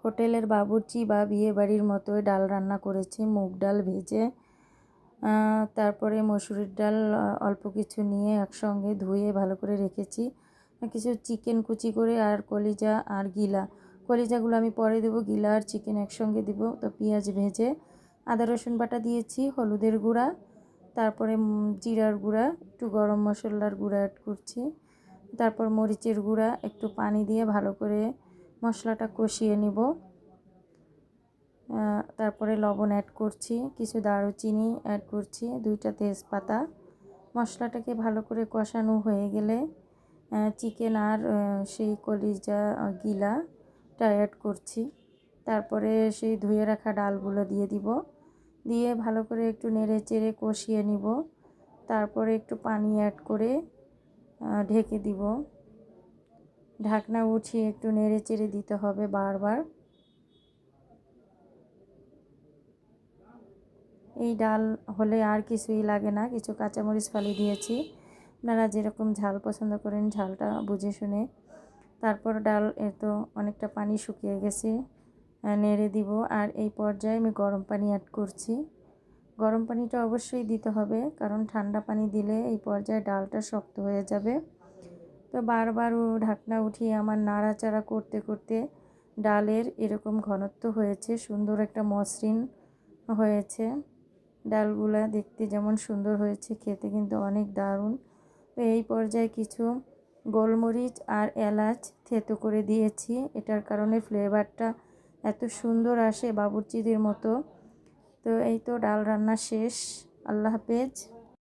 হোটেলের বাবুর্চি বা বিয়ে বাড়ির মতোই ডাল রান্না করেছি, মুগ ডাল ভেজে। তারপরে মসুরির ডাল অল্প কিছু নিয়ে একসঙ্গে ধুয়ে ভালো করে রেখেছি। কিছু চিকেন কুচি করে আর কলিজা আর গিলা, কলিজাগুলো আমি পরে দেবো, গিলা আর চিকেন একসঙ্গে দিব। তো পেঁয়াজ ভেজে আদা রসুন বাটা দিয়েছি, হলুদের গুঁড়া, তারপরে জিরার গুঁড়া, একটু গরম মশলার গুঁড়া অ্যাড করছি, তারপর মরিচের গুঁড়া, একটু পানি দিয়ে ভালো করে মশলাটা কষিয়ে নিব। তারপরে লবণ অ্যাড করছি, কিছু দারুচিনি অ্যাড করছি, 2টা তেজপাতা। মশলাটাকে ভালো করে কষানো হয়ে গেলে চিকেন আর সেই কলিজা গিলাটা অ্যাড করছি। তারপরে সেই ধুয়ে রাখা ডালগুলো দিয়ে দিব, দিয়ে ভালো করে একটু নেড়ে চেড়ে কষিয়ে নিব। তারপরে একটু পানি অ্যাড করে ঢেকে দিব। ঢাকনা উঠিয়ে একটু নেড়ে চেড়ে দিতে হবে বারবার। এই ডাল হলে আর কিছুই লাগে না, কিছু কাঁচামরিচ ফালি দিয়েছি, আপনারা যেরকম ঝাল পছন্দ করেন ঝালটা বুঝে শুনে। তারপর ডাল তো অনেকটা পানি শুকিয়ে গেছে, নেড়ে দিব। আর এই পর্যায়ে আমি গরম পানি অ্যাড করছি। গরম পানিটা অবশ্যই দিতে হবে, কারণ ঠান্ডা পানি দিলে এই পর্যায়ে ডালটা শক্ত হয়ে যাবে। তো বারবার ঢাকনা উঠিয়ে আমার নাড়াচাড়া করতে করতে ডালের এরকম ঘনত্ব হয়েছে, সুন্দর একটা মসৃণ হয়েছে। ডালগুলা দেখতে যেমন সুন্দর হয়েছে, খেতে কিন্তু অনেক দারুণ। তো এই পর্যায়ে কিছু গোলমরিচ আর এলাচ থেতো করে দিয়েছি, এটার কারণে ফ্লেভারটা এত সুন্দর আসে বাবুর্চিদের মতো। তো এই তো ডাল রান্না শেষ। আল্লাহ হাফেজ।